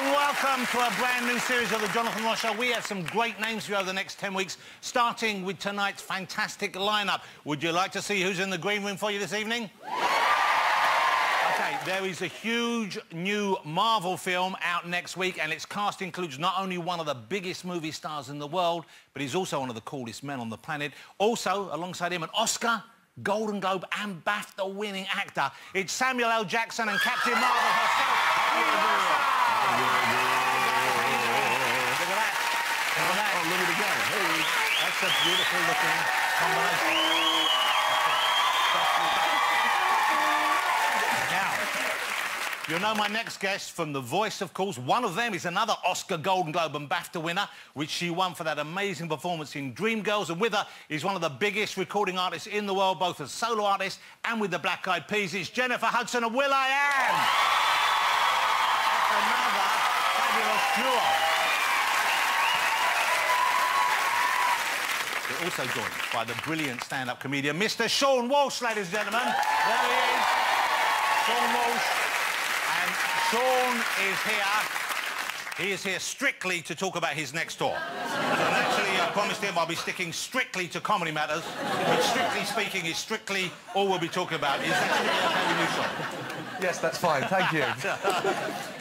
and welcome to a brand new series of the Jonathan Ross Show. We have some great names for you over the next 10 weeks, starting with tonight's fantastic lineup. Would you like to see who's in the green room for you this evening? OK, there is a huge new Marvel film out next week, and its cast includes not only one of the biggest movie stars in the world, but he's also one of the coolest men on the planet. Also, alongside him, an Oscar, Golden Globe and BAFTA-winning actor. It's Samuel L. Jackson and Captain Marvel herself. Look at that. Look at that. Oh, look at the guy. Hey. That's a beautiful looking combination. Now, you'll know my next guest from The Voice, of course. One of them is another Oscar, Golden Globe and BAFTA winner, which she won for that amazing performance in Dreamgirls. And with her is one of the biggest recording artists in the world, both as solo artist and with the Black Eyed Peas. It's Jennifer Hudson and will.i.am. Another fabulous duo. We're also joined by the brilliant stand-up comedian, Mr. Sean Walsh, ladies and gentlemen. There he is. Sean Walsh. And Sean is here. He is here strictly to talk about his next tour. So naturally, I promised him I'll be sticking strictly to comedy matters, which, strictly speaking, is strictly all we'll be talking about. Is that strictly okay with you, Sean? Yes, that's fine. Thank you.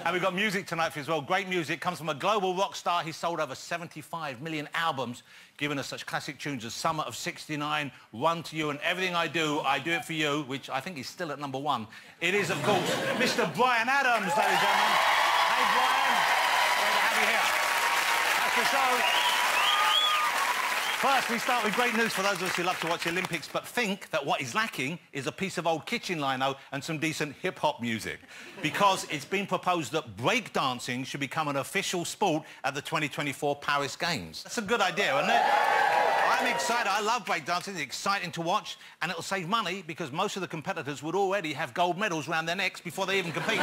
And we've got music tonight for you as well. Great music. Comes from a global rock star. He's sold over 75 million albums, giving us such classic tunes as Summer of '69, Run to You, and Everything I Do It For You, which I think is still at #1. It is, of course, Mr. Bryan Adams, ladies and gentlemen. Hey, Bryan. Great to have you here. That's the show. First, we start with great news for those of us who love to watch the Olympics, but think that what is lacking is a piece of old kitchen lino and some decent hip-hop music. Because it's been proposed that breakdancing should become an official sport at the 2024 Paris Games. That's a good idea, isn't it? I'm excited. I love breakdancing. It's exciting to watch, and it'll save money because most of the competitors would already have gold medals around their necks before they even compete.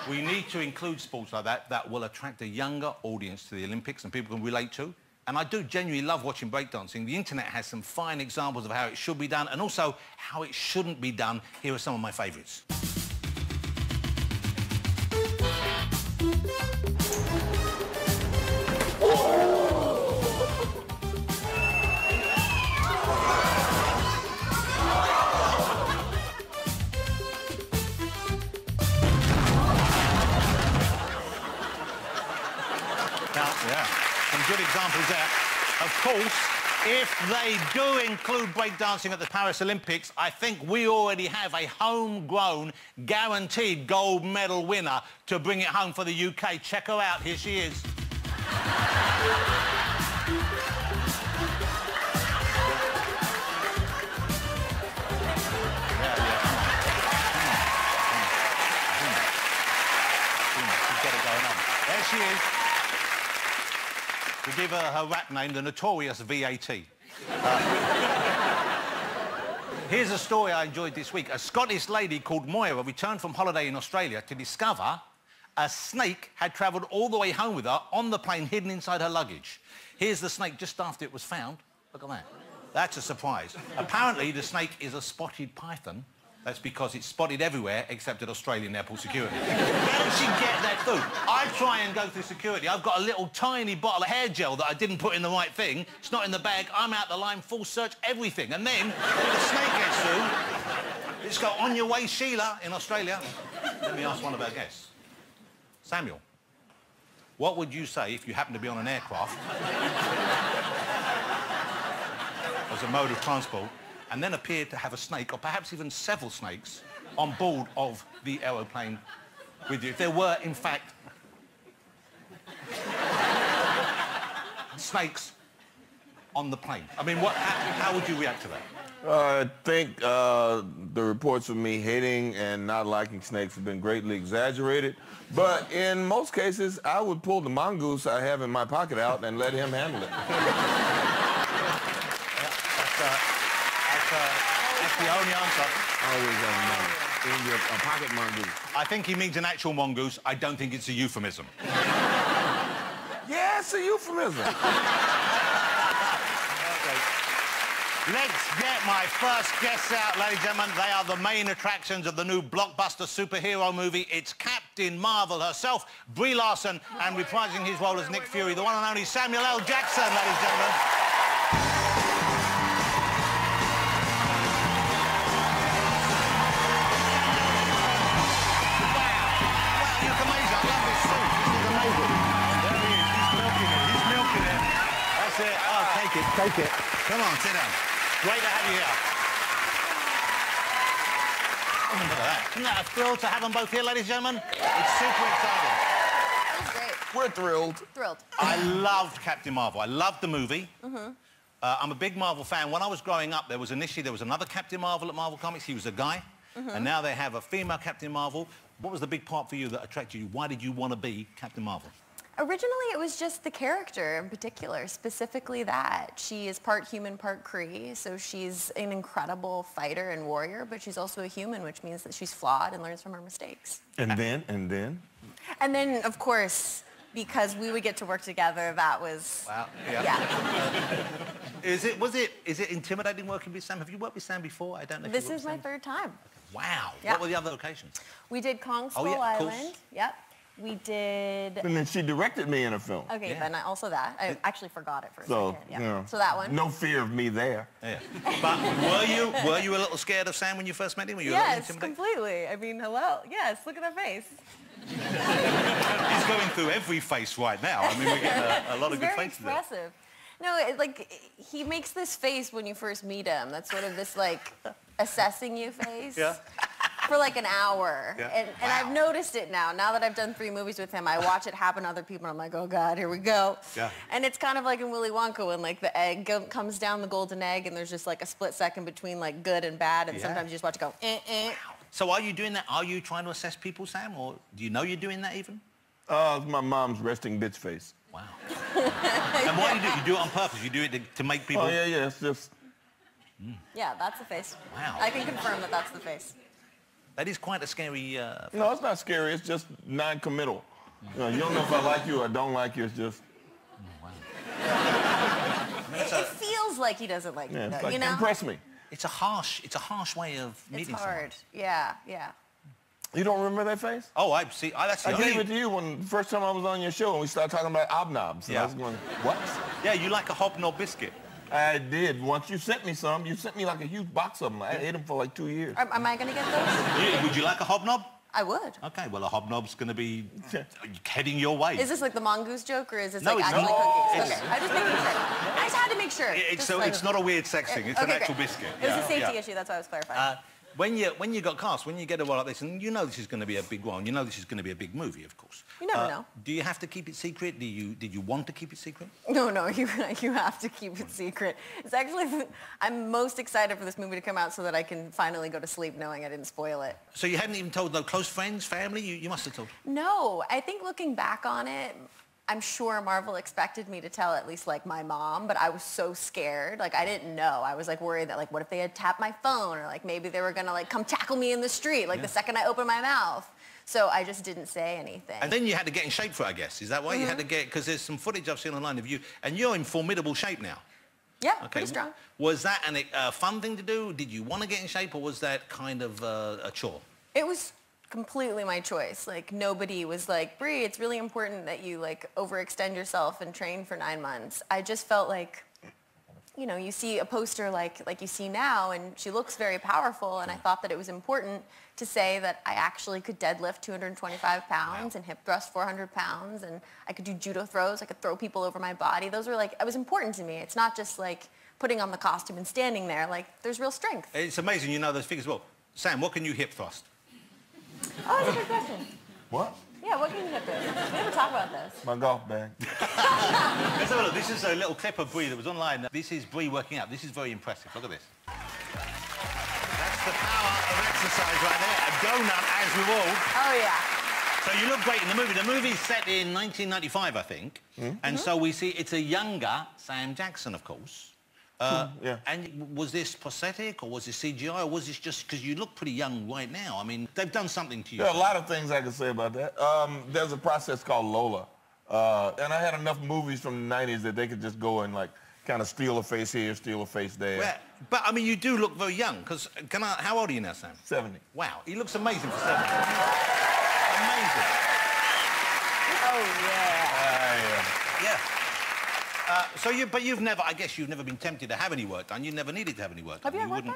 We need to include sports like that will attract a younger audience to the Olympics and people can relate to. And I do genuinely love watching breakdancing. The internet has some fine examples of how it should be done and also how it shouldn't be done. Here are some of my favourites. Some good examples there. Of course, if they do include breakdancing at the Paris Olympics, I think we already have a homegrown, guaranteed gold medal winner to bring it home for the UK. Check her out. Here she is. She's got it going on. There she is. We give her rap name, the Notorious VAT. Here's a story I enjoyed this week. A Scottish lady called Moira returned from holiday in Australia to discover a snake had travelled all the way home with her on the plane, hidden inside her luggage. Here's the snake just after it was found. Look at that. That's a surprise. Apparently, the snake is a spotted python. That's because it's spotted everywhere except at Australian airport security. How does she get that through? I try and go through security. I've got a little tiny bottle of hair gel that I didn't put in the right thing. It's not in the bag. I'm out the line, full search, everything. And then, when the snake gets through, it's got on your way, Sheila, in Australia. Let me ask one of our guests. Samuel, what would you say if you happened to be on an aircraft as a mode of transport and then appeared to have a snake, or perhaps even several snakes, on board of the aeroplane with you? If there were, in fact, snakes on the plane. I mean, how would you react to that? I think the reports of me hating and not liking snakes have been greatly exaggerated. But in most cases, I would pull the mongoose I have in my pocket out and let him handle it. That's the only answer. Always have a pocket mongoose. I think he means an actual mongoose. I don't think it's a euphemism. Yeah, it's a euphemism. Okay. Let's get my first guests out, ladies and gentlemen. They are the main attractions of the new blockbuster superhero movie. It's Captain Marvel herself, Brie Larson, and reprising his role as Nick Fury, the one and only Samuel L. Jackson, ladies and gentlemen. Take it. Come on, sit down. Great to have you here. Oh, look at that. Isn't that a thrill to have them both here, ladies and gentlemen? It's super exciting. That's great. We're thrilled. Thrilled. I loved Captain Marvel. I loved the movie. I'm a big Marvel fan. When I was growing up, there was another Captain Marvel at Marvel Comics. He was a guy. And now they have a female Captain Marvel. What was the big part for you that attracted you? Why did you want to be Captain Marvel? Originally, it was just the character in particular, specifically that. She is part human, part Kree, so she's an incredible fighter and warrior, but she's also a human, which means that she's flawed and learns from her mistakes. And then? And then, of course, because we would get to work together, that was... Wow. Yeah. Is it intimidating working with Sam? Have you worked with Sam before? I don't know if This you worked is with my Sam. third time. Wow. Yeah. What were the other locations? We did Kong Skull yeah, of course. Island. Yep. We did... And then she directed me in a film. Okay, Yeah. then also that. I actually forgot it for a So, second. Yeah. you know, So that one. no fear of me there. Yeah. But were you a little scared of Sam when you first met him? Were you a little Yes, intimidated? completely. I mean, hello. Yes, look at that face. He's going through every face right now. I mean, we're getting a lot of good Very faces there. expressive. No, he makes this face when you first meet him. That's sort of this, like, assessing you face. Yeah. For like an hour. Yeah. And I've noticed it now. Now that I've done 3 movies with him, I watch it happen to other people, and I'm like, oh, God, here we go. Yeah. And it's kind of like in Willy Wonka when, like, the egg comes down, the golden egg, and there's just, like, a split second between, like, good and bad, and Yeah. sometimes you just watch it go, eh. So are you doing that? Are you trying to assess people, Sam? Or do you know you're doing that even? It's my mom's resting bitch face. Wow. And why do you do it? You do it on purpose? You do it to make people... Oh, yeah, it's just... Yeah, that's the face. Wow. I can confirm that that's the face. That is quite a scary... No, it's not scary. It's just non-committal. You know, you don't know if I like you or don't like you. It's just... It feels like he doesn't like Yeah, you, it's though, like, you know? impress me. It's a harsh way of meeting It's hard. Yeah. You don't remember that face? someone. Oh, I see. That's the I gave only... it to you when the first time I was on your show and we started talking about obnobs. And Yeah. I was going, what? Yeah, you like a hobnob biscuit. I did. Once you sent me some, you sent me like a huge box of them. I ate them for like 2 years. Am I going to get those? Would you like a hobnob? I would. Okay, well, a hobnob's going to be heading your way. Is this like the mongoose joke, or is this No, like it's actually not. cookies? Okay, I just making sure. I just had to make sure. It's not a weird sex thing. It's an Okay, actual great. biscuit. It was a safety issue. That's why I was clarifying. When you got cast, when you get a role like this, and you know this is going to be a big role, and you know this is going to be a big movie, of course. You never know. Do you have to keep it secret? Did you want to keep it secret? No, you have to keep it secret. It's actually, I'm most excited for this movie to come out so that I can finally go to sleep knowing I didn't spoil it. So you hadn't even told the close friends, family? You must have told. No, I think looking back on it, I'm sure Marvel expected me to tell at least like my mom, but I was so scared. Like I didn't know. I was like worried that like what if they had tapped my phone, or like maybe they were gonna like come tackle me in the street like the second I opened my mouth. So I just didn't say anything. And then you had to get in shape for it, I guess. Is that why you had to get? Because there's some footage I've seen online of you, and you're in formidable shape now. Yeah, Okay. pretty strong. Was that a fun thing to do? Did you want to get in shape, or was that kind of a chore? It was completely my choice. Like nobody was like, Brie, it's really important that you like overextend yourself and train for 9 months. I just felt like, you know, you see a poster like you see now, and she looks very powerful, and I thought that it was important to say that I actually could deadlift 225 pounds and hip thrust 400 pounds, and I could do judo throws. I could throw people over my body. Those were like, it was important to me. It's not just like putting on the costume and standing there. Like there's real strength. It's amazing you know those figures well. Sam, what can you hip thrust? Oh, that's a good question. What? Yeah, what can you hip thrust? We never talk about this. My golf bag. Let's have a look. This is a little clip of Brie that was online. This is Brie working out. This is very impressive. Look at this. That's the power of exercise right there. A donut as we all. Oh, yeah. So you look great in the movie. The movie's set in 1995, I think. And so we see it's a younger Sam Jackson, of course. Yeah. And was this prosthetic, or was this CGI, or was this just because you look pretty young right now? I mean, they've done something to you. There are a lot of things I can say about that. There's a process called Lola. And I had enough movies from the 90s that they could just go and, like, kind of steal a face here, steal a face there. Well, but, I mean, you do look very young, because, how old are you now, Sam? 70. Wow, he looks amazing for 70. Amazing. Oh, yeah. Yeah. But you've never, I guess you've never been tempted to have any work done. You never needed to have any work done. Have you had work done?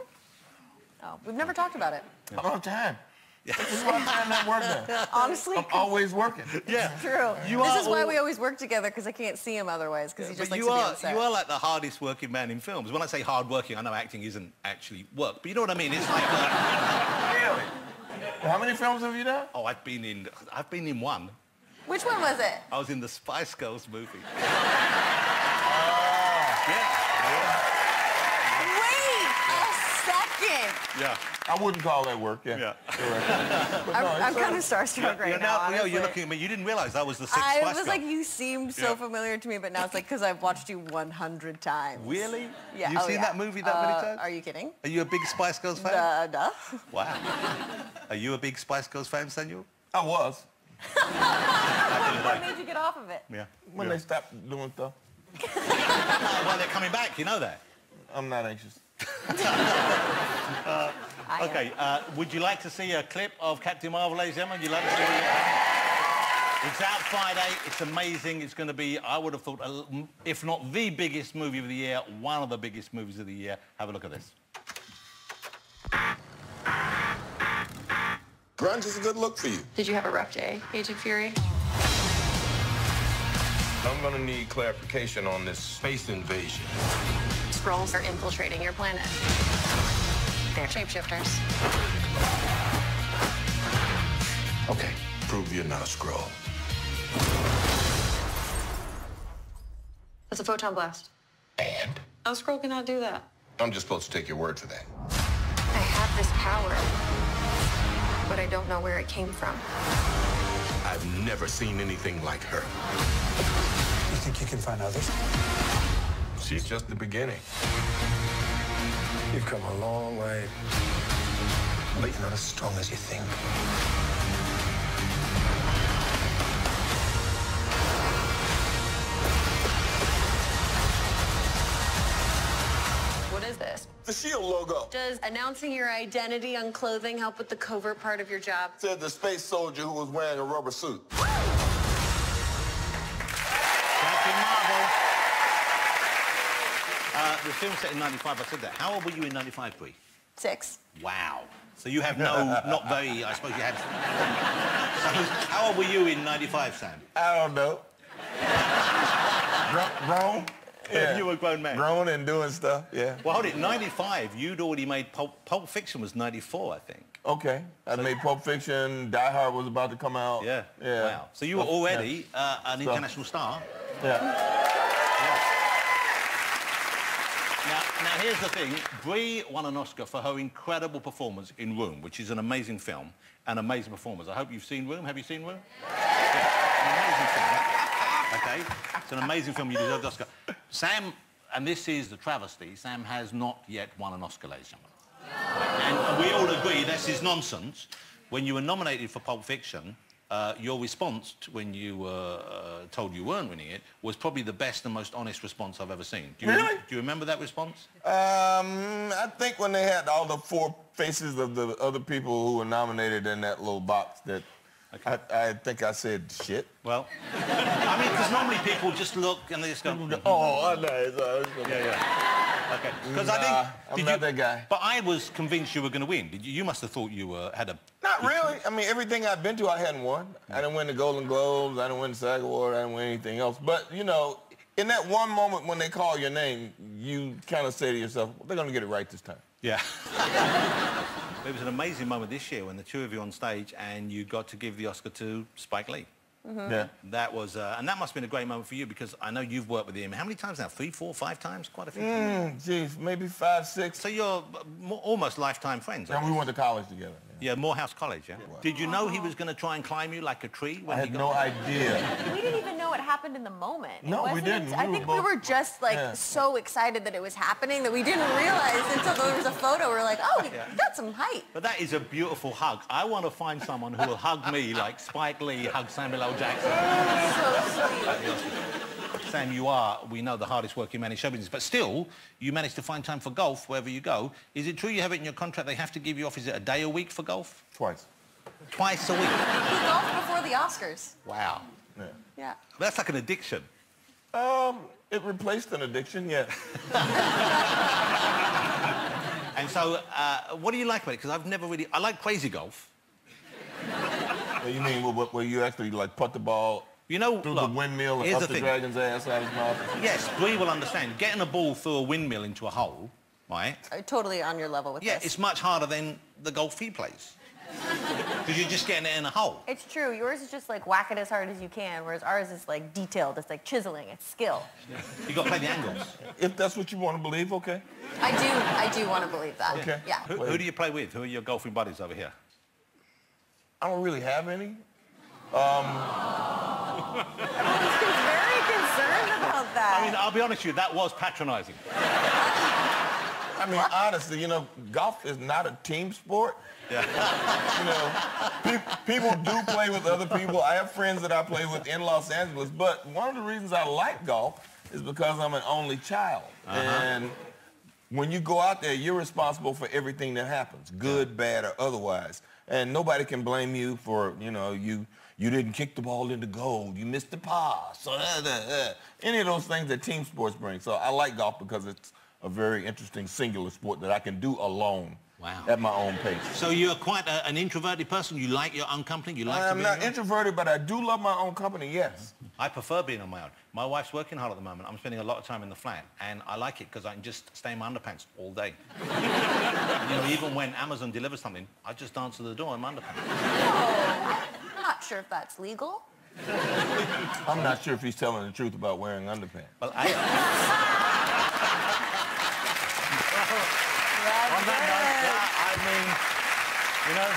Oh, we've never talked about it. I don't have time. This is why I'm trying not working. Honestly, I'm always working. Yeah. true. This is why we always work together, because I can't see him otherwise, because he just likes to be on set. You are like the hardest working man in films. When I say hard working, I know acting isn't actually work, but you know what I mean? It's like... Really? How many films have you done? Oh, I've been in one. Which one was it? I was in the Spice Girls movie. Wait a second. Yeah. I wouldn't call that work, yeah. I'm kind of starstruck right now, honestly. You're looking at me. You didn't realise I was the sixth I Spice was Girl. like, you seemed so familiar to me, but now it's like, because I've watched you 100 times. Really? Yeah. You've seen that movie that many times? Are you kidding? Are you a big Spice Girls fan? Duh. Wow. Are you a big Spice Girls fan, Samuel? I was. What made you get off of it? Yeah. When they stopped doing stuff. Well, they're coming back. You know that. I'm not anxious. Okay. Would you like to see a clip of Captain Marvel, ladies and gentlemen? Would you like to see it? It's out Friday. It's amazing. It's going to be, I would have thought, if not the biggest movie of the year, one of the biggest movies of the year. Have a look at this. Grunge is a good look for you. Did you have a rough day, Agent Fury? I'm gonna need clarification on this space invasion. Skrulls are infiltrating your planet. They're shapeshifters. Okay, prove you're not a Skrull. That's a photon blast. And? A Skrull cannot do that. I'm just supposed to take your word for that. I have this power, but I don't know where it came from. I've never seen anything like her. You think you can find others? She's just the beginning. You've come a long way, but you're not as strong as you think. What is this? The S.H.I.E.L.D. logo. Does announcing your identity on clothing help with the covert part of your job? Said the space soldier who was wearing a rubber suit. Captain Marvel. The film set in 95, I said that. How old were you in 95, Brie? 6. Wow. So you have not very, I suppose you had... So how old were you in 95, Sam? I don't know. Grown? Yeah. You were a grown man. Grown and doing stuff, yeah. Well, hold it, 95, you'd already made Pulp Fiction was 94, I think. Okay. I made Pulp Fiction, Die Hard was about to come out. Yeah. Yeah. Wow. So you were already an international star. Yeah. Now, here's the thing. Brie won an Oscar for her incredible performance in Room, which is an amazing film and amazing performance. I hope you've seen Room. Have you seen Room? Yeah. An amazing film. Okay? It's an amazing film. You deserve the Oscar. Sam, and this is the travesty, Sam has not yet won an Oscar, ladies and gentlemen. And we all agree this is nonsense. When you were nominated for Pulp Fiction, your response when you were told you weren't winning it was probably the best and most honest response I've ever seen. Do you remember that response? I think when they had all the 4 faces of the other people who were nominated in that little box that I think I said shit. Well, I mean, because normally people just look and they just go... Oh, I know. Yeah. Okay. Because I think... I'm not that guy. But I was convinced you were going to win. You must have thought you had a... Not really. I mean, everything I've been to, I hadn't won. I didn't win the Golden Globes. I didn't win the SAG Award. I didn't win anything else. But, you know, in that one moment when they call your name, you kind of say to yourself, well, they're going to get it right this time. Yeah. It was an amazing moment this year when the two of you on stage and you got to give the Oscar to Spike Lee. Mm-hmm. Yeah. That was, and that must have been a great moment for you because I know you've worked with him. How many times now? 3, 4, 5 times? Quite a few. Geez, maybe 5, 6. So you're almost lifetime friends. And we went to college together. Yeah, Morehouse College, yeah? Did you know he was going to try and climb you like a tree? When I had no idea. We didn't even know what happened in the moment. No, we didn't. I think we were just like so excited that it was happening that we didn't realize until there was a photo. We're like, oh, we got some height. But that is a beautiful hug. I want to find someone who will hug me like Spike Lee hugged Samuel L. Jackson. So sweet. Sam, we know the hardest working man in show business, but still, you manage to find time for golf wherever you go. Is it true you have it in your contract they have to give you off, is it a day a week for golf? Twice. Twice a week? He golfed before the Oscars. Wow. Yeah. Yeah. That's like an addiction. It replaced an addiction, yeah. And so, what do you like about it? Because I've never really... I like crazy golf. You mean where you actually, like, putt the ball through the windmill and up the dragon's ass out of his mouth? Yes, Brie will understand. Getting a ball through a windmill into a hole, right? Totally on your level with this. Yeah, it's much harder than the golf he plays. Because you're just getting it in a hole. It's true. Yours is just like whack it as hard as you can, whereas ours is like detailed. It's like chiseling. It's skill. You got to play the angles. If that's what you want to believe, okay. I do want to believe that. Okay. Yeah. Who do you play with? Who are your golfing buddies over here? I don't really have any. He's very concerned about that. I mean, I'll be honest with you, that was patronising. I mean, honestly, you know, golf is not a team sport. Yeah. You know, people do play with other people. I have friends that I play with in Los Angeles, but one of the reasons I like golf is because I'm an only child. And when you go out there, you're responsible for everything that happens, good, bad, or otherwise. And nobody can blame you for, you know, you didn't kick the ball into gold, you missed the pass, any of those things that team sports bring. So I like golf because it's a very interesting singular sport that I can do alone. Wow. At my own pace. So you're quite an introverted person? You like your own company? You like to be I'm not introverted, but I do love my own company, yes. I prefer being on my own. My wife's working hard at the moment. I'm spending a lot of time in the flat, and I like it because I can just stay in my underpants all day. You know, even when Amazon delivers something, I just answer the door in my underpants. Oh, I'm not sure if that's legal. I'm not sure if he's telling the truth about wearing underpants. Well, That's on that good. note, I mean, you know,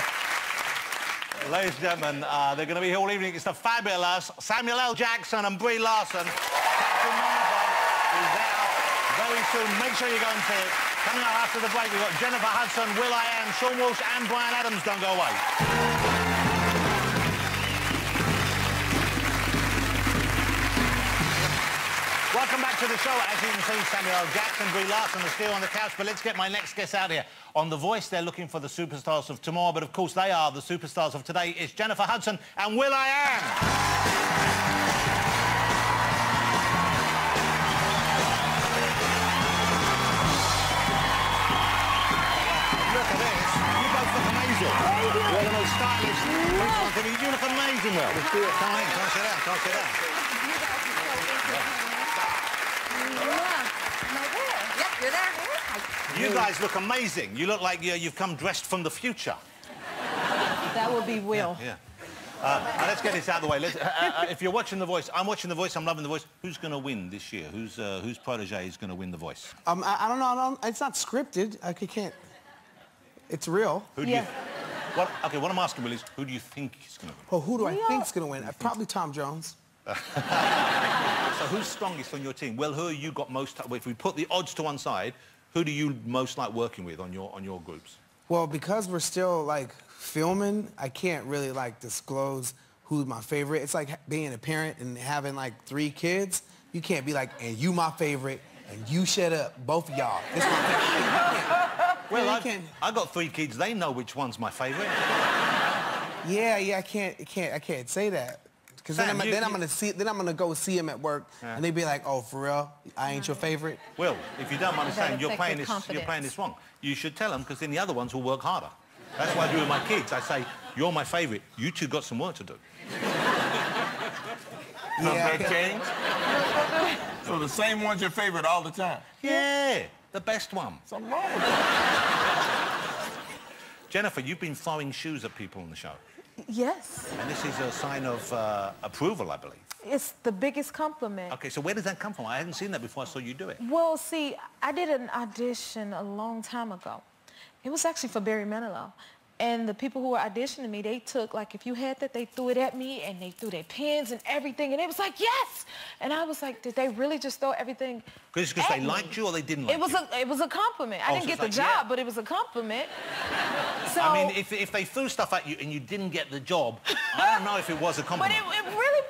ladies and gentlemen, they're going to be here all evening. It's the fabulous Samuel L. Jackson and Brie Larson. Captain Marvel is out very soon. Make sure you go and see it. Coming up after the break, we've got Jennifer Hudson, will.i.am, Sean Walsh and Bryan Adams. Don't go away. Welcome back to the show. As you can see, Samuel L. Jackson, Brie Larson are still on the couch, but let's get my next guest out here. On The Voice, they're looking for the superstars of tomorrow, but of course they are the superstars of today. It's Jennifer Hudson and will.i.am. Look at this. You both look amazing. Thank you. You're the most stylish. You look amazing, Will. Come on in. Come on, sit down. Come on, sit down. Yep, you're there. You guys look amazing. You look like you've come dressed from the future. That would be Will. Yeah. Let's get this out of the way. If you're watching The Voice, I'm watching The Voice, I'm loving The Voice. Who's going to win this year? Whose protege is going to win The Voice? I don't know. It's not scripted. I can't. It's real. Who do you... Okay, what I'm asking, Will, is who do you think is going to win? Well, who do I think's going to win? Probably Tom Jones. So who's strongest on your team? Well, who you got most... If we put the odds to one side, who do you most like working with on your groups? Well, because we're still, like, filming, I can't really, like, disclose who's my favorite. It's like being a parent and having, like, 3 kids. You can't be like, and you my favorite, and you shut up, both of y'all. This my favorite. Well, I got 3 kids. They know which one's my favorite. Yeah, I can't say that. Because then I'm gonna go see him at work, and they be like, "Oh, for real? I ain't your favorite." Will, if you don't mind me saying, you're playing this wrong. You should tell them, because then the other ones will work harder. That's what I do with my kids. I say, "You're my favorite. You two got some work to do." That change? So the same one's your favorite all the time? Yeah, the best one. Something wrong with that. Jennifer, you've been throwing shoes at people on the show. Yes. And this is a sign of approval, I believe. It's the biggest compliment. Okay, so where does that come from? I hadn't seen that before I saw you do it. Well, see, I did an audition a long time ago. It was actually for Barry Manilow. And the people who were auditioning me, they took, like, if you had that, they threw it at me, and they threw their pens and everything, and it was like, yes! And I was like, did they really just throw everything Because they liked you or they didn't like you? It was a compliment. I didn't get the job, but it was a compliment. So, I mean, if they threw stuff at you and you didn't get the job, I don't know if it was a compliment. But it really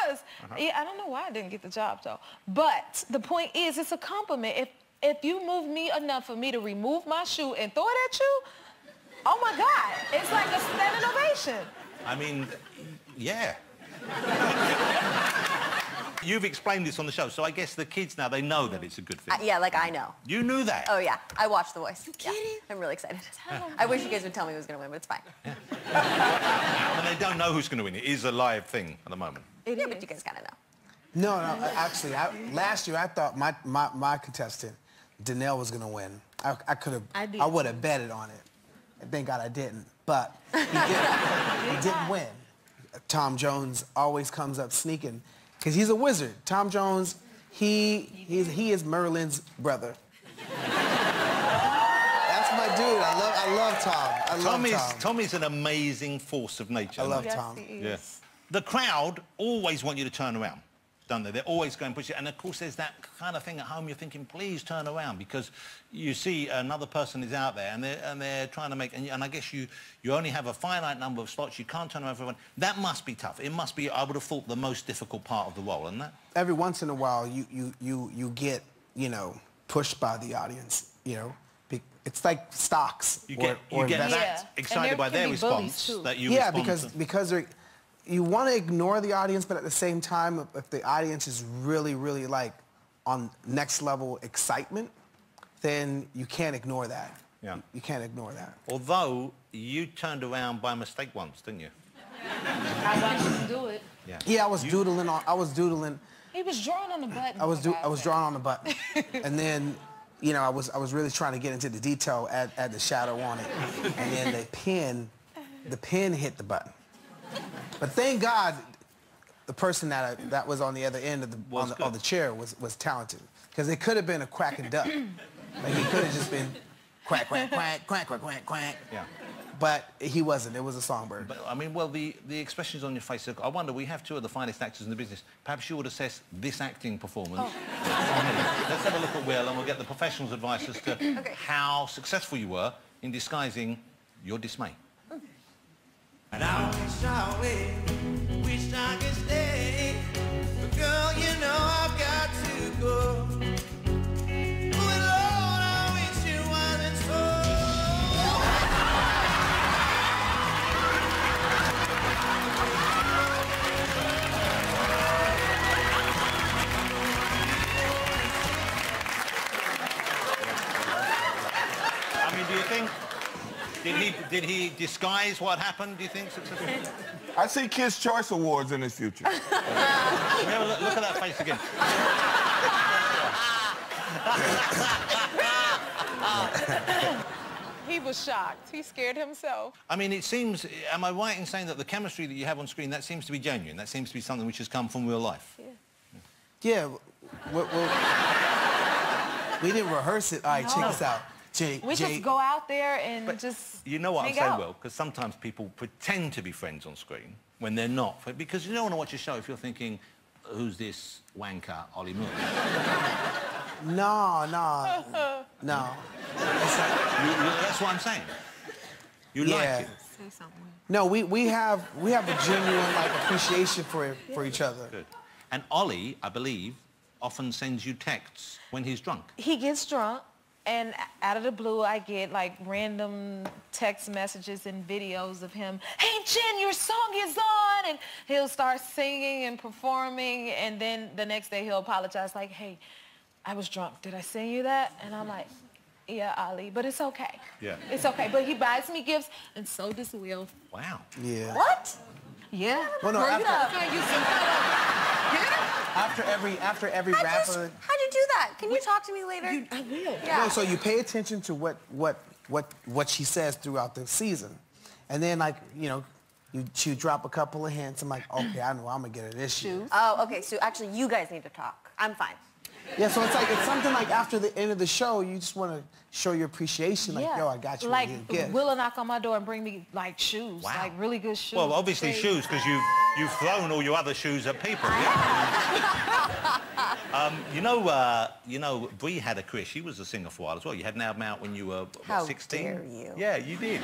was. Yeah, I don't know why I didn't get the job, though. But the point is, it's a compliment. If you move me enough for me to remove my shoe and throw it at you, oh, my God. It's like a standing ovation. I mean, yeah. You've explained this on the show, so I guess the kids now, they know that it's a good thing. Yeah, like I know. You knew that? Oh, yeah. I watched The Voice. You kidding? Yeah, I'm really excited. I wish you guys would tell me who was going to win, but it's fine. And they don't know who's going to win. It is a live thing at the moment. Yeah, but you guys kind of know. No, actually, last year I thought my contestant, Danelle, was gonna win. I would have betted on it. And thank God I didn't. But he didn't win. Tom Jones always comes up sneaking, because he's a wizard. Tom Jones, he is Merlin's brother. That's my dude. I love Tom. Tom is an amazing force of nature. I love Yes, Tom. he is. Yeah. The crowd always want you to turn around, don't they? They're always going to push it. And, of course, there's that kind of thing at home. You're thinking, please turn around, because you see another person is out there and they're trying to make... And I guess you only have a finite number of slots. You can't turn around for everyone. That must be tough. It must be, I would have thought, the most difficult part of the role, isn't that? Every once in a while, you get, pushed by the audience, It's like stocks. You get excited by their response that you respond to. because you want to ignore the audience, but at the same time, if the audience is really, really like on next level excitement, then you can't ignore that. Yeah. You can't ignore that. Although you turned around by mistake once, didn't you? I watched him do it. Yeah. Yeah, I was doodling. He was drawing on the button. I was drawing on the button, and then, I was really trying to get into the detail, add the shadow on it, and then the pen hit the button. But thank God, the person that was on the other end of the chair was talented, because it could have been a quack and duck. Like, he could have just been quack, quack, quack, quack, quack, quack, quack. Yeah. But he wasn't. It was a songbird. But, I mean, well, the expressions on your face, I wonder, we have two of the finest actors in the business. Perhaps you would assess this acting performance. Let's have a look at Will, and we'll get the professional's advice as to how successful you were in disguising your dismay. And I wish I could stay. But girl, I've got to go. But Lord, I wish it wasn't so. I mean, do you think... Did he disguise what happened, do you think, successfully? I see Kids' Choice Awards in his future. Look at that face again. He was shocked. He scared himself. I mean, it seems... Am I right in saying that the chemistry that you have on screen, that seems to be genuine? That seems to be something which has come from real life? Yeah. We didn't rehearse it. All right, check this out. We just go out there and just You know what I'm hang saying, out. Will? Because sometimes people pretend to be friends on screen when they're not. Because you don't want to watch a show if you're thinking, who's this wanker, Ollie Moon? No. That's what I'm saying. You like it. Say something. No, we have a genuine appreciation for each other. Good. And Ollie, I believe, often sends you texts when he's drunk. He gets drunk, and out of the blue, I get random text messages and videos of him. Hey, Jen, your song is on, and he'll start singing and performing, and then the next day he'll apologize, like, hey, I was drunk. Did I send you that? And I'm like, yeah, Ollie, but it's okay. Yeah. It's okay. But he buys me gifts, and so does Will. Wow. Yeah. What? Yeah. Well, no, after every rapper. How'd you do that? Can you talk to me later? I will. Yeah. No, so you pay attention to what she says throughout the season, and then you drop a couple of hints. I'm like, okay, I know I'm gonna get her this year. Oh, okay. So actually, you guys need to talk. I'm fine. Yeah, so it's something like after the end of the show, you just want to show your appreciation, like, yo, I got you a gift. Will knock on my door and bring me shoes, Wow. really good shoes. Well, obviously shoes, because you've thrown all your other shoes at people. Yeah. You know, Brie had a career. She was a singer for a while as well. You had an album out when you were, what, 16? How dare you? Yeah, you did.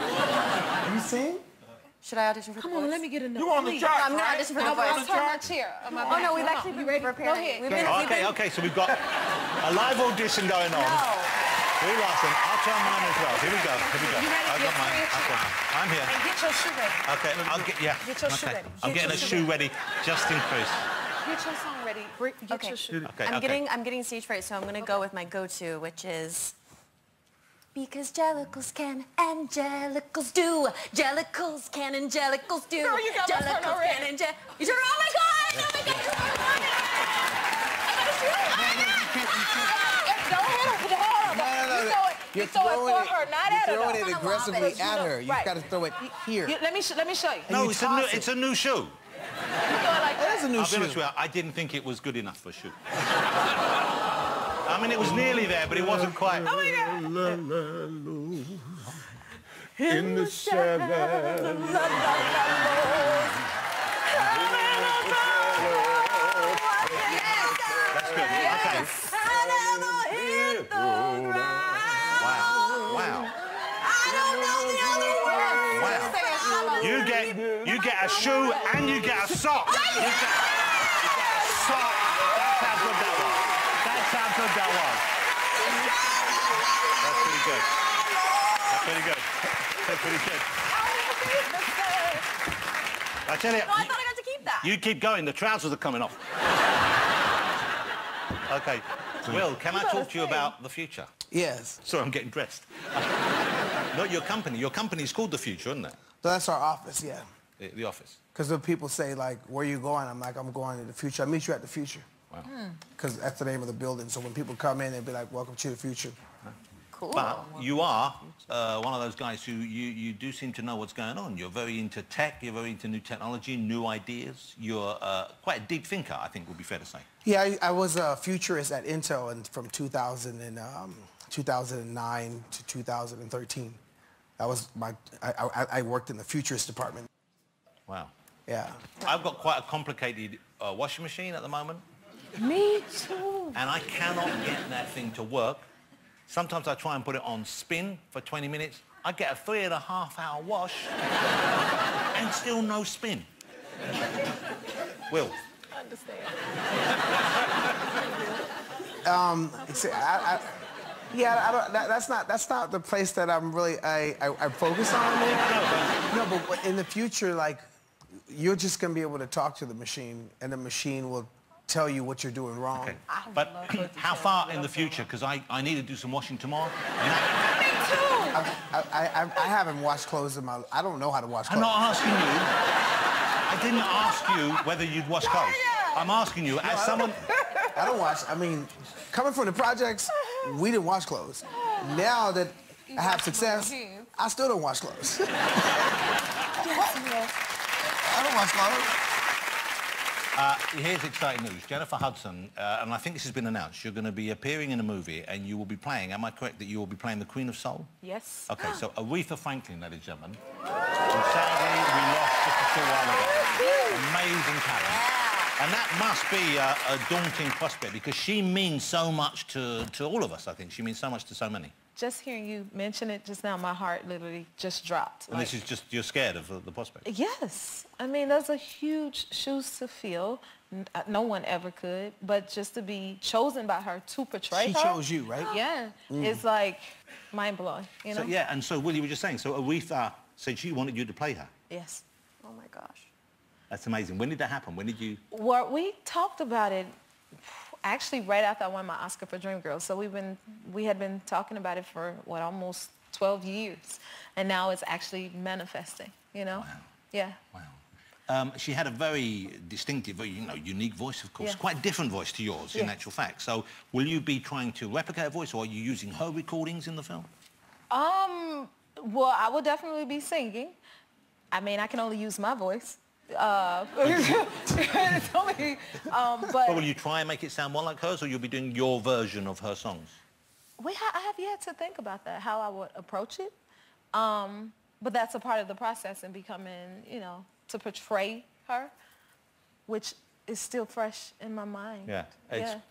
You sing? Should I audition for the voice? Come on, let me get a note. You on the please. track, No, I'm gonna right? audition for the I'll voice. turn my chair. Oh no, we've actually been preparing. Go ahead. We've been, Okay, so we've got a live audition going on. Brie Larson, I'll turn mine as well. Here we go. You ready? I've got Get mine. three Okay. I'm here. And get your shoe ready. Okay, I'll get, yeah. Get your shoe Okay. ready. I'm Get getting your a shoe shoe ready just in case. Get your song ready. Get your shoe. Okay, I'm getting stage fright, so I'm gonna go with my go-to, which is because jellicles can, angelicals do. Jellicles can, angelicals do. Girl, you got my turn already. You turn. Oh my God! Oh my God! Don't hit her with the hard. You throw it for her, not at her. You're throwing it though. aggressively at her. You've Right. got to throw it here. Let me show you. No, you it's toss it. it's a new shoe. You throw it like That is a new I'll be honest shoe. with you, I didn't think it was good enough for a shoe. I mean, it was nearly there, but it wasn't quite. Oh my God. In the shadow. That's good. Okay. Wow. Wow. Wow. You get a shoe and you get a sock. You get a sock. That's how good that was. That's how good that was. That's pretty good. That's pretty good. That's pretty good. I tell you, No, I thought I got to keep that. you keep going. The trousers are coming off. Okay. Will, can I talk to you about the future? Yes. Sorry, I'm getting dressed. Not your company. Your company's called The Future, isn't it? So that's our office, yeah. The office. Because when people say, like, where are you going? I'm like, I'm going to the future. I meet you at the future. Wow. Because that's the name of the building. So when people come in, they'll be like, welcome to the future. Cool. But you are one of those guys who you do seem to know what's going on. You're very into tech. You're very into new technology, new ideas. You're quite a deep thinker, I think would be fair to say. Yeah, I was a futurist at Intel and from 2009 to 2013. That was I worked in the futurist department. Wow. Yeah. I've got quite a complicated washing machine at the moment. Me too. And I cannot get that thing to work. Sometimes I try and put it on spin for 20 minutes. I get a 3.5-hour wash and still no spin. Will? I understand. That's not the place that I'm really I focus on. No, but in the future, like, you're just gonna be able to talk to the machine, and the machine will tell you what you're doing wrong. Okay. But how far in the future? Because I need to do some washing tomorrow. Me too. I haven't washed clothes in my. I don't know how to wash I'm clothes. not asking you. I didn't ask you whether you'd wash clothes. I'm asking you as someone. I don't wash. I mean, coming from the projects, we didn't wash clothes. Now that I have success, I still don't wash clothes. What? I don't wash clothes. Here's exciting news. Jennifer Hudson, and I think this has been announced, you're going to be appearing in a movie and you will be playing, am I correct, that you will be playing the Queen of Soul? Yes. OK, so Aretha Franklin, ladies and gentlemen, who sadly we lost just a short while ago. Amazing talent. And that must be a daunting prospect because she means so much to all of us, I think. She means so much to so many. Just hearing you mention it just now, my heart literally just dropped. And this is just, you're scared of the prospect? Yes. I mean, those are huge shoes to fill. No one ever could. But just to be chosen by her to portray her. She chose you, right? Yeah. It's like mind-blowing, you know? So, yeah, and so, Will, you were just saying, so Aretha said she wanted you to play her. Yes. Oh my gosh. That's amazing. When did that happen? When did you... Well, we talked about it actually right after I won my Oscar for Dreamgirls. So we had been talking about it for, what, almost 12 years. And now it's actually manifesting, you know? Wow. Yeah. Wow. She had a very distinctive, very, unique voice, of course. Yeah. Quite different voice to yours, in actual fact. So will you be trying to replicate her voice, or are you using her recordings in the film? Well, I will definitely be singing. I mean, I can only use my voice. It's only, but will you try and make it sound more like hers, or you'll be doing your version of her songs? I have yet to think about that, how I would approach it. But that's a part of the process in becoming, to portray her, which is still fresh in my mind. Yeah,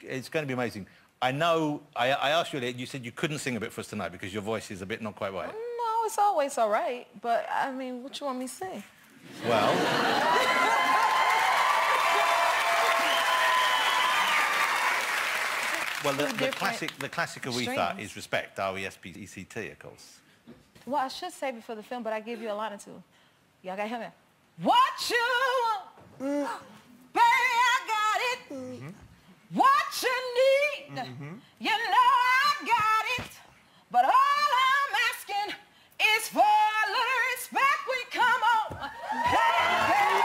it's going to be amazing. I know, I asked you earlier, you said you couldn't sing a bit for us tonight because your voice is a bit not quite right. No, it's always all right. But, I mean, what you want me to sing? Well... well, the classic Aretha is respect, R-E-S-P-E-C-T, of course. Well, I should say before the film, but I give you a line or two. Y'all gotta hear me. What you want, baby, I got it. What you need, you know I got it. But all I'm asking is for a little respect when you come on. Hey,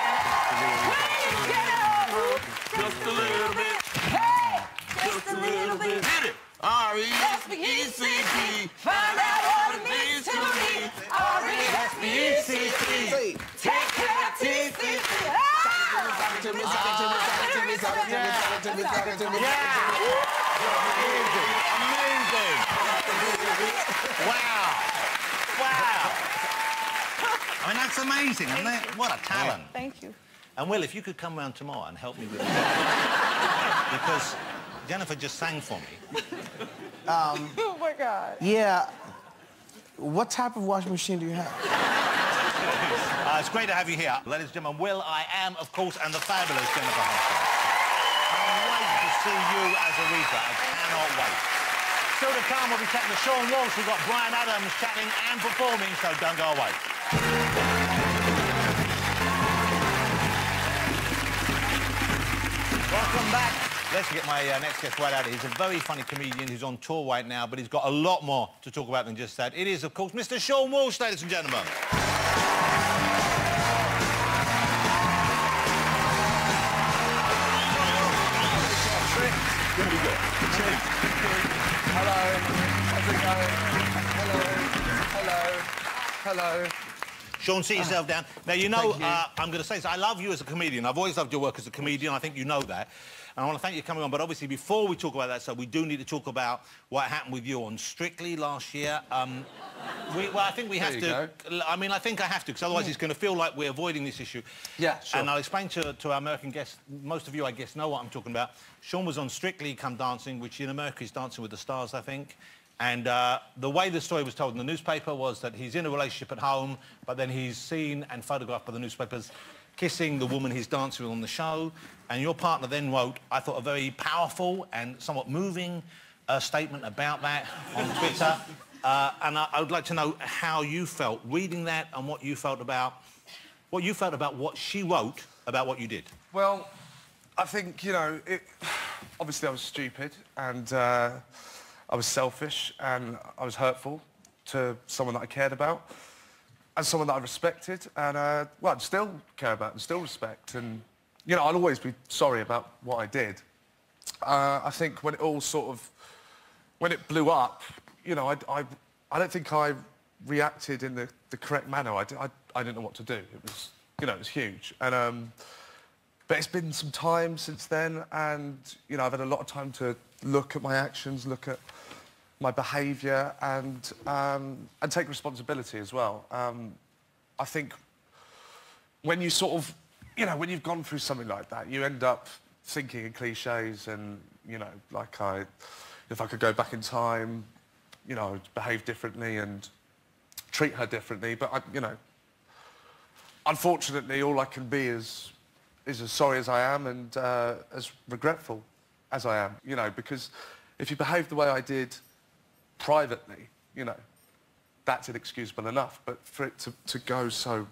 when you get on, Just a little bit. Hey, just a little bit. Hit it. R-E-S-P-E-C-T. Find out what it means to me. R-E-S-P-E-C-T. Take care of T-C-T. Amazing. Wow. Wow. I mean, that's amazing, isn't it? What a talent. Thank you. And, Will, if you could come round tomorrow and help me with it. Because Jennifer just sang for me. Oh, my God. Yeah. What type of washing machine do you have? It's great to have you here. Ladies and gentlemen, Will I Am, of course, and the fabulous Jennifer Hudson. Can't wait to see you as Aretha. I cannot wait. Still to come, we'll be chatting to Sean Walsh. We've got Bryan Adams chatting and performing, so don't go away. Welcome back. Let's get my next guest right out of here. He's a very funny comedian who's on tour right now, but he's got a lot more to talk about than just that. It is, of course, Mr. Sean Walsh, ladies and gentlemen. Hello. How's it going? Hello. Hello. Sean, sit yourself down. Now, you know, I'm going to say this. I love you as a comedian. I've always loved your work as a comedian. I think you know that. And I want to thank you for coming on. But obviously, before we talk about that, so we do need to talk about what happened with you on Strictly last year. Well, I think we have to... I mean, I think I have to, because otherwise it's going to feel like we're avoiding this issue. Yeah, sure. And I'll explain to our American guests, most of you, I guess, know what I'm talking about. Sean was on Strictly Come Dancing, which in America is Dancing with the Stars, I think. And the way the story was told in the newspaper was that he's in a relationship at home, but then he's seen and photographed by the newspapers kissing the woman he's dancing with on the show. And your partner then wrote, I thought, a very powerful and somewhat moving statement about that on Twitter. And I would like to know how you felt reading that and what you felt about what she wrote about what you did. Well, I think, you know, obviously I was stupid and I was selfish and I was hurtful to someone that I cared about and someone that I respected and, well, I'd still care about and still respect. And, you know, I'll always be sorry about what I did. I think when it all sort of... When it blew up, you know, I don't think I reacted in the correct manner. I didn't know what to do. It was, you know, it was huge. And, but it's been some time since then and, you know, I've had a lot of time to look at my actions, look at my behaviour and take responsibility as well. I think when you sort of, you know, when you've gone through something like that, you end up thinking in cliches and, you know, like if I could go back in time, you know, I'd behave differently and treat her differently. But, you know, unfortunately, all I can be is as sorry as I am and as regretful as I am, you know, because if you behave the way I did privately, you know, that's inexcusable enough. But for it to go so,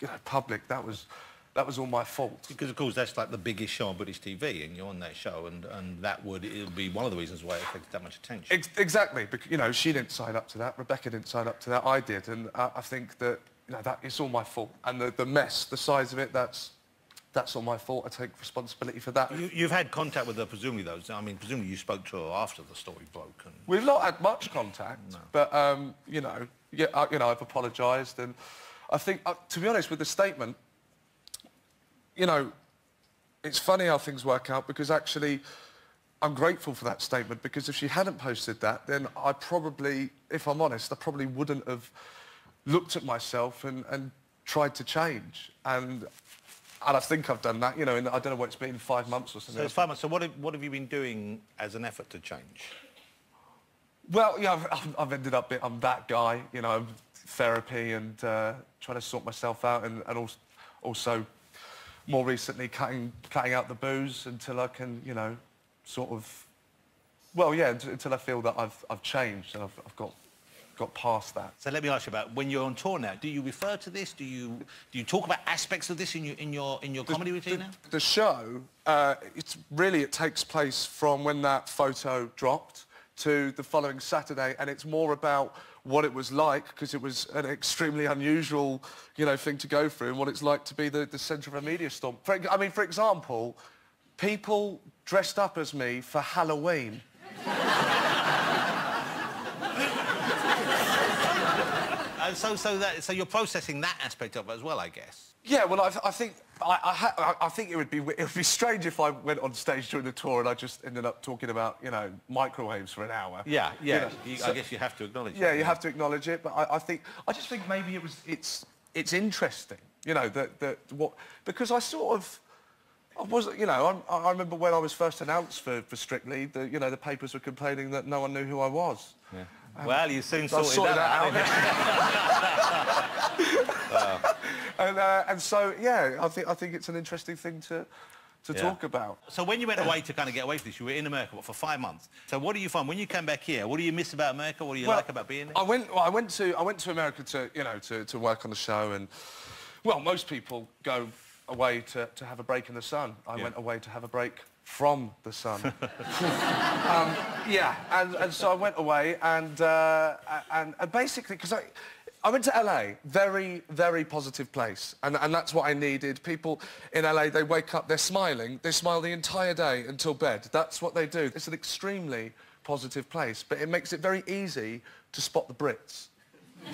you know, public, that was all my fault. Because, of course, that's like the biggest show on British TV, and you're on that show, and it'll be one of the reasons why it affected that much attention. Exactly. Because, you know, she didn't sign up to that, Rebecca didn't sign up to that, I did, and I think that, you know, that it's all my fault. And the mess, the size of it, that's all my fault. I take responsibility for that. You've had contact with her, presumably, though. I mean, presumably you spoke to her after the story broke. And... We've not had much contact, no. But, you know, yeah, you know, I've apologised, and I think, to be honest, with the statement, you know, it's funny how things work out because actually I'm grateful for that statement because if she hadn't posted that, then I probably, if I'm honest, I probably wouldn't have looked at myself and tried to change. And I think I've done that, you know, I don't know what it's been, 5 months or something. So it's 5 months. So what have you been doing as an effort to change? Well, yeah, I've ended up, I'm that guy, you know, I'm therapy and trying to sort myself out, and also more recently cutting out the booze until I can, you know, sort of, well, yeah, until I feel that I've changed and I've got past that. So let me ask you about when you're on tour now. Do you refer to this? Do you talk about aspects of this in your comedy routine now? The show, it takes place from when that photo dropped to the following Saturday, and it's more about what it was like, because it was an extremely unusual, you know, thing to go through, and what it's like to be the centre of a media storm. For example, people dressed up as me for Halloween. So you're processing that aspect of it as well, I guess. Yeah, well, I think it would be strange if I went on stage during the tour and I just ended up talking about, you know, microwaves for an hour. Yeah. You know, I guess you have to acknowledge it. Yeah, you have to acknowledge it, but I just think maybe it's interesting, you know, because I wasn't, you know, I remember when I was first announced for Strictly, you know, the papers were complaining that no one knew who I was. Yeah. Well, you soon sorted that out. And so, yeah, I think it's an interesting thing to talk about. So when you went away to kind of get away from this, you were in America, for 5 months. So what do you find when you come back here? What do you miss about America? What do you like about being there? I went to America to work on the show, and well, most people go away to have a break in the sun. I went away to have a break from the sun. Yeah, and so I went away, and basically, because I went to LA, very, very positive place, and that's what I needed. People in LA, they wake up, they're smiling, they smile the entire day until bed. That's what they do. It's an extremely positive place, but it makes it very easy to spot the Brits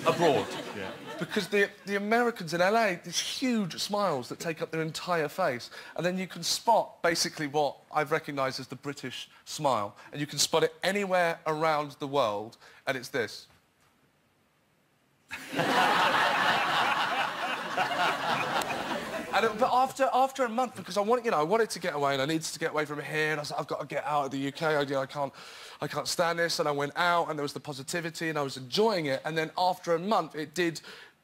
abroad. Yeah. Because the Americans in LA, these huge smiles that take up their entire face, and then you can spot basically what I've recognised as the British smile, and you can spot it anywhere around the world, and it's this. But after a month, because I wanted to get away, and I needed to get away from here, and I was like, I've got to get out of the UK. I can't stand this. And I went out, and there was the positivity, and I was enjoying it. And then after a month, it did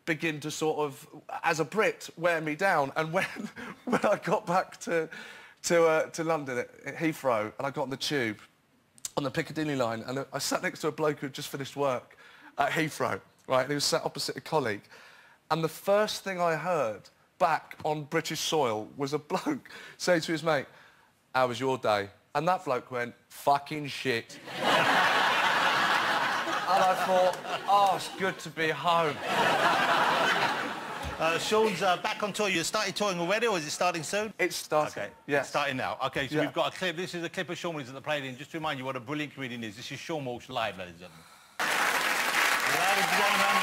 begin to sort of, as a Brit, wear me down. And when I got back to London at Heathrow, and I got on the tube on the Piccadilly line, and I sat next to a bloke who had just finished work at Heathrow, right? And he was sat opposite a colleague, and the first thing I heard back on British soil was a bloke say to his mate, "How was your day?" And that bloke went, "Fucking shit." And I thought, oh, it's good to be home. Sean's back on tour. You started touring already, or is it starting soon? It's starting. Okay, yeah. It's starting now. Okay, so yeah. we've got a clip. This is a clip of Sean when he's at the Palladium. Just to remind you what a brilliant comedian is. This is Sean Walsh live, ladies and gentlemen. Ladies and gentlemen,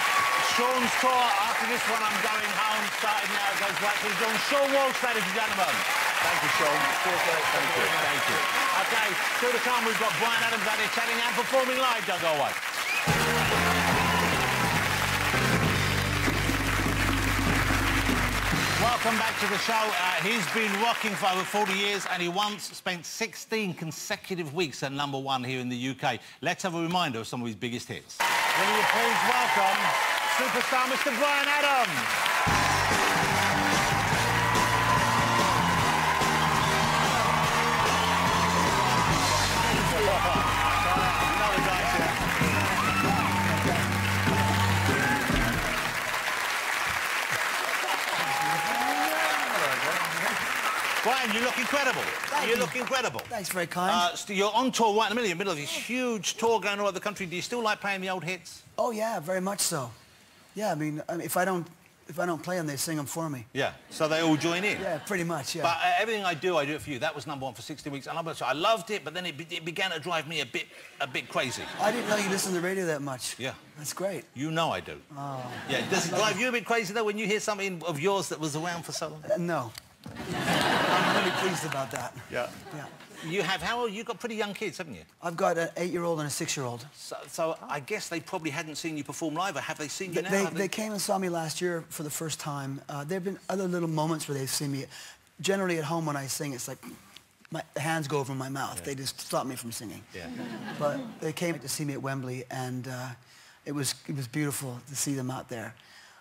Sean's tour after this one, I'm going home, starting now, goes right through John. Sean Walsh, ladies and gentlemen. Thank you, Sean. Thank you. Okay, still to come, we've got Bryan Adams out there chatting and performing live. Don't go away. Welcome back to the show. He's been rocking for over 40 years, and he once spent 16 consecutive weeks at #1 here in the UK. Let's have a reminder of some of his biggest hits. Will you please welcome superstar Mr. Bryan Adams. Bryan, you look incredible. You look incredible. Thanks, very kind. You're on tour right in the middle of this huge tour going all over the country. Do you still like playing the old hits? Oh yeah, very much so. Yeah, I mean, if I don't play them, they sing them for me. Yeah, so they all join in. Yeah, pretty much. Yeah. But everything I do it for you. That was #1 for 60 weeks. I loved it, but then it began to drive me a bit crazy. I didn't know you listened to the radio that much. Yeah. That's great. You know I do. Oh. Yeah. Does it drive you a bit crazy though when you hear something of yours that was around for so long? No. I'm really pleased about that. Yeah. Yeah. You have, how old? You've got pretty young kids, haven't you? I've got an 8-year-old and a 6-year-old. So I guess they probably hadn't seen you perform live, or have they seen you now? They came and saw me last year for the first time. There have been other little moments where they've seen me. Generally at home when I sing, it's like my hands go over my mouth. Yeah. They just stop me from singing. Yeah. But they came to see me at Wembley, and it was beautiful to see them out there.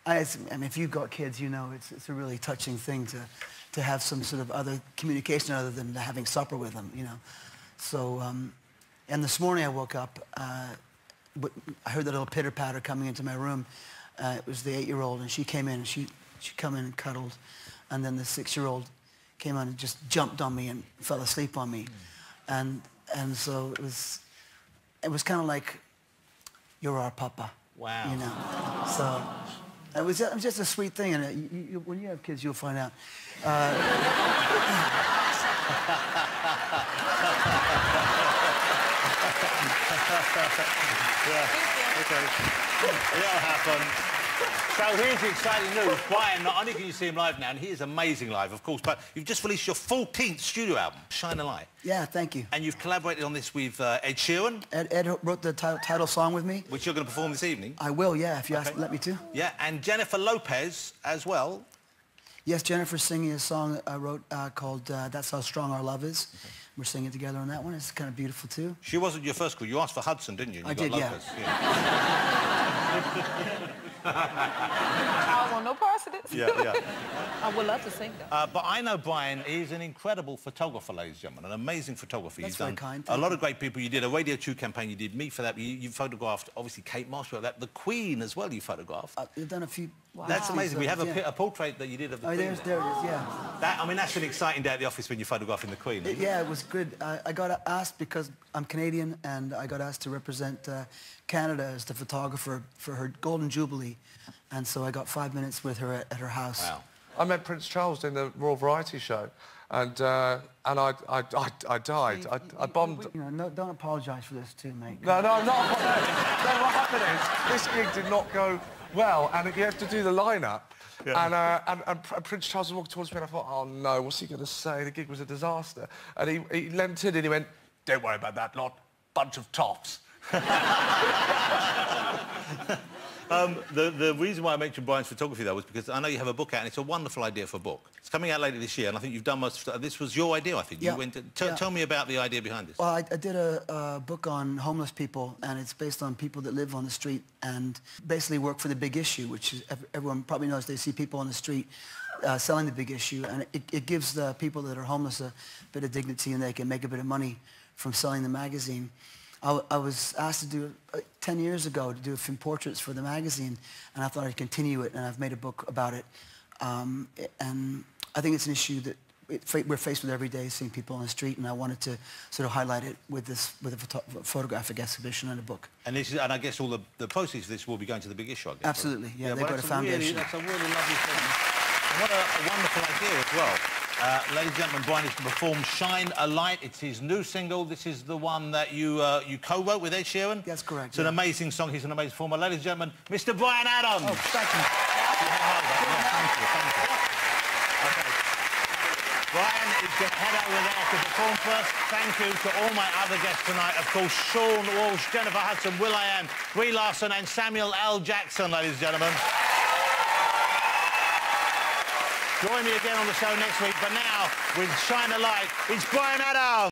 I mean, if you've got kids, you know it's a really touching thing to have some sort of other communication other than having supper with them, you know. So, and this morning I woke up, I heard that little pitter-patter coming into my room. It was the 8-year-old, and she came in, and she come in and cuddled, and then the 6-year-old came on and just jumped on me and fell asleep on me, and so it was kind of like, you're our papa. Wow. You know, so. It was just a sweet thing, and when you have kids, you'll find out. Yeah. Okay. It'll happen. So here's the exciting news. Brian, not only can you see him live now, and he is amazing live, of course, but you've just released your 14th studio album, Shine a Light. Yeah, thank you. And you've collaborated on this with Ed Sheeran. Ed wrote the title song with me. Which you're going to perform this evening. I will, yeah, if you let me to. Yeah, and Jennifer Lopez as well. Yes, Jennifer's singing a song I wrote called That's How Strong Our Love Is. Okay. We're singing together on that one. It's kind of beautiful, too. She wasn't your first call. You asked for Hudson, didn't you? And I got did, Lopez. Yeah. I don't want no parts of this. Yeah. I would love to sing, though. But I know Brian is an incredible photographer, ladies and gentlemen, an amazing photographer. That's very kind. A lot of great people. You did a Radio 2 campaign. You did me for that. You photographed, obviously, Kate Moss. The Queen as well you photographed. You've done a few... Wow. That's amazing. We have a portrait that you did of the Queen. There it is, yeah. I mean, that's an exciting day at the office when you're photographing the Queen. Yeah, it was good. I got asked, because I'm Canadian, and I got asked to represent Canada as the photographer for her Golden Jubilee. And so I got 5 minutes with her at her house. Wow. I met Prince Charles in the Royal Variety Show, and I died. I bombed... You know, no, don't apologise for this too, mate. No, I'm not. No, what happened is, this gig did not go well, and you had to do the line-up. Yeah. And Prince Charles was walking towards me, and I thought, oh, no, what's he going to say? The gig was a disaster. And he leant in and he went, don't worry about that lot, bunch of toffs. The reason why I mentioned Brian's photography, though, was because I know you have a book out, and it's a wonderful idea for a book. It's coming out later this year, and I think you've done most... This was your idea, I think. Yeah. You went to, tell me about the idea behind this. Well, I did a book on homeless people, and it's based on people that live on the street and basically work for the Big Issue, which is, everyone probably knows, they see people on the street selling the Big Issue, and it gives the people that are homeless a bit of dignity, and they can make a bit of money from selling the magazine. I was asked to do, 10 years ago, to do a few portraits for the magazine, and I thought I'd continue it, and I've made a book about it. And I think it's an issue that we're faced with every day, seeing people on the street, and I wanted to sort of highlight it with a photographic exhibition and a book. And I guess all the proceeds of this will be going to the Big Issue, I guess. Absolutely, yeah, they've got a foundation. That's a really lovely thing. What a wonderful idea as well. Ladies and gentlemen, Brian is to perform Shine a Light. It's his new single. This is the one that you co-wrote with Ed Sheeran. That's correct. It's an amazing song. He's an amazing performer. Ladies and gentlemen, Mr. Brian Adams. Oh, thank you. Thank you. Okay. Brian is going to head over there to perform first. Thank you to all my other guests tonight. Of course, Sean Walsh, Jennifer Hudson, will.i.am, Brie Larson and Samuel L. Jackson, ladies and gentlemen. Join me again on the show next week, but now, with Shine a Light, it's Brian Adams.